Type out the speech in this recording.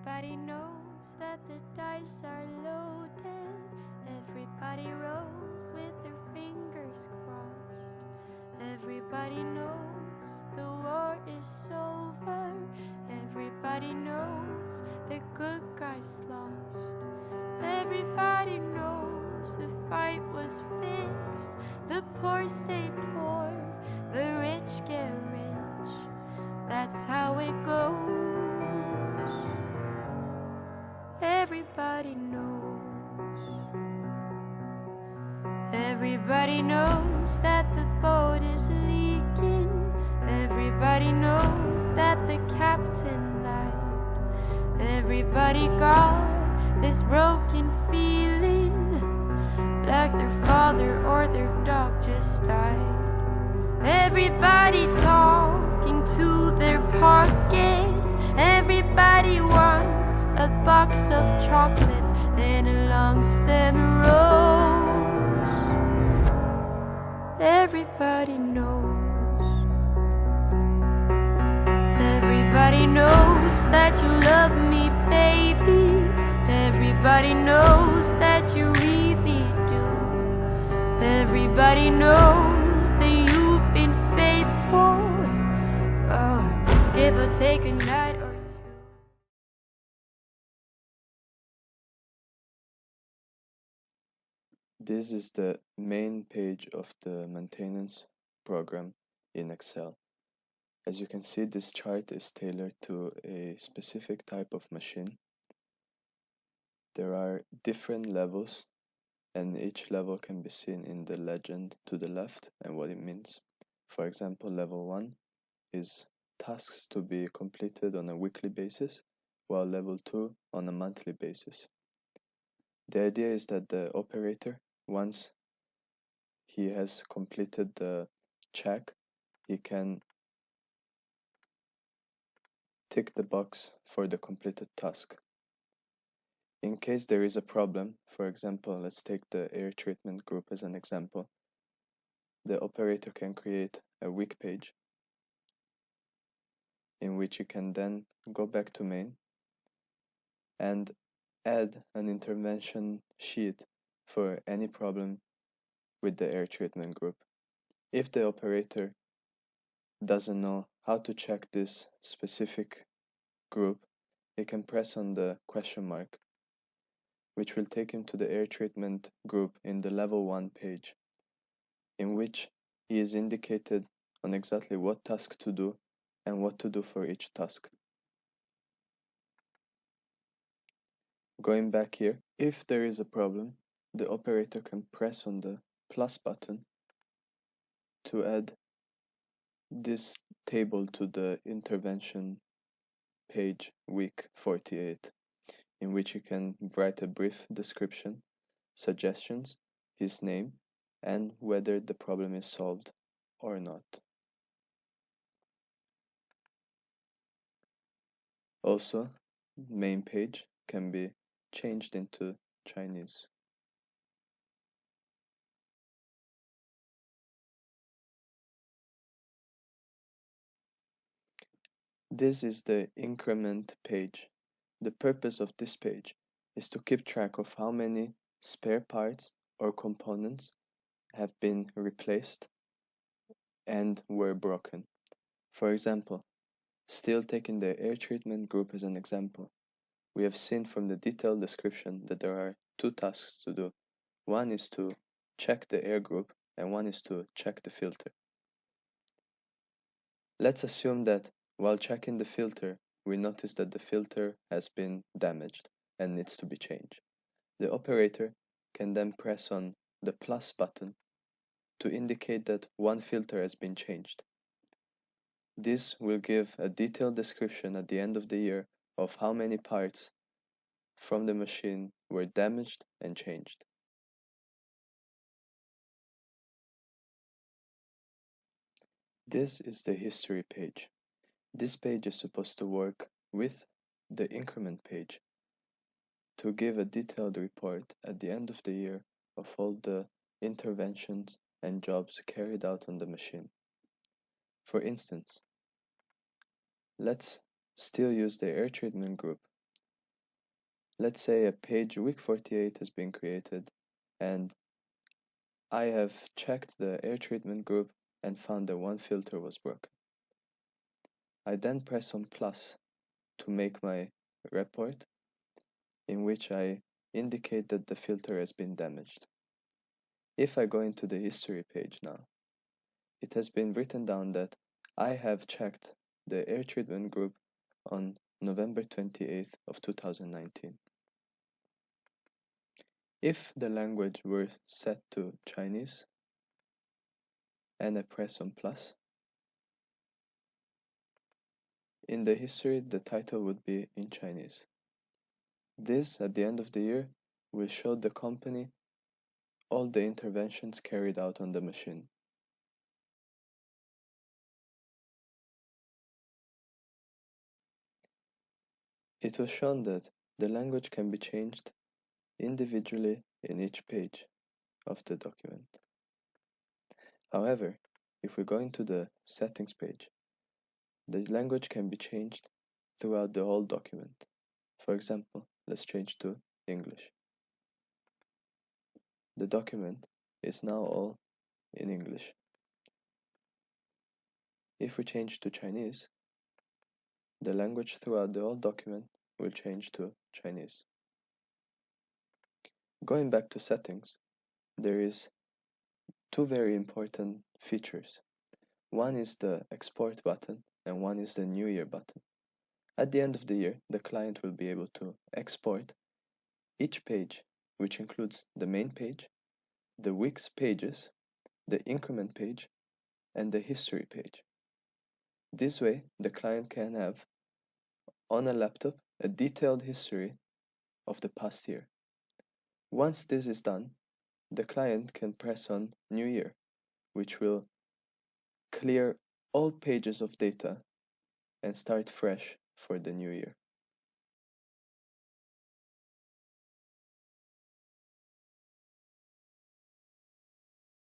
Everybody knows that the dice are loaded. Everybody rolls with their fingers crossed. Everybody knows the war is over. Everybody knows the good guys lost. Everybody knows the fight was fixed. The poor stay poor, the rich get rich. That's how it goes. Everybody knows. Everybody knows that the boat is leaking. Everybody knows that the captain lied. Everybody got this broken feeling, like their father or their dog just died. Everybody talking to their pockets. Everybody wants a box of chocolates and a long stem rose. Everybody knows. Everybody knows that you love me, baby. Everybody knows that you really do. Everybody knows that you've been faithful. Oh, give or take a night or two. This is the main page of the maintenance program in Excel. As you can see, this chart is tailored to a specific type of machine. There are different levels, and each level can be seen in the legend to the left and what it means. For example, level 1 is tasks to be completed on a weekly basis, while level 2 on a monthly basis. The idea is that the operator, once he has completed the check, he can tick the box for the completed task. In case there is a problem, for example, let's take the air treatment group as an example, the operator can create a weak page in which you can then go back to main and add an intervention sheet for any problem with the air treatment group. If the operator doesn't know how to check this specific group, he can press on the question mark, which will take him to the air treatment group in the level 1 page, in which he is indicated on exactly what task to do and what to do for each task. Going back here, if there is a problem, the operator can press on the plus button to add this table to the intervention page week 48, in which you can write a brief description, suggestions, his name, and whether the problem is solved or not. Also, main page can be changed into Chinese. This is the increment page. The purpose of this page is to keep track of how many spare parts or components have been replaced and were broken. For example, still taking the air treatment group as an example, we have seen from the detailed description that there are two tasks to do. One is to check the air group and one is to check the filter. Let's assume that while checking the filter, we notice that the filter has been damaged and needs to be changed. The operator can then press on the plus button to indicate that one filter has been changed. This will give a detailed description at the end of the year of how many parts from the machine were damaged and changed. This is the history page. This page is supposed to work with the increment page to give a detailed report at the end of the year of all the interventions and jobs carried out on the machine. For instance, let's still use the air treatment group Let's say a page week 48 has been created and I have checked the air treatment group and found that one filter was broken. I then press on plus to make my report in which I indicate that the filter has been damaged. If I go into the history page now, it has been written down that I have checked the air treatment group on November 28th of 2019. If the language were set to Chinese and I press on plus, in the history the title would be in Chinese. This, at the end of the year, will show the company all the interventions carried out on the machine. It was shown that the language can be changed individually in each page of the document. However, if we go into the settings page, the language can be changed throughout the whole document. For example, let's change to English. The document is now all in English. If we change to Chinese, the language throughout the whole document will change to Chinese. Going back to settings, there is two very important features. One is the export button and one is the New Year button. At the end of the year, the client will be able to export each page, which includes the main page, the week's pages, the increment page, and the history page. This way, the client can have on a laptop a detailed history of the past year. Once this is done, the client can press on New Year, which will clear all pages of data and start fresh for the new year.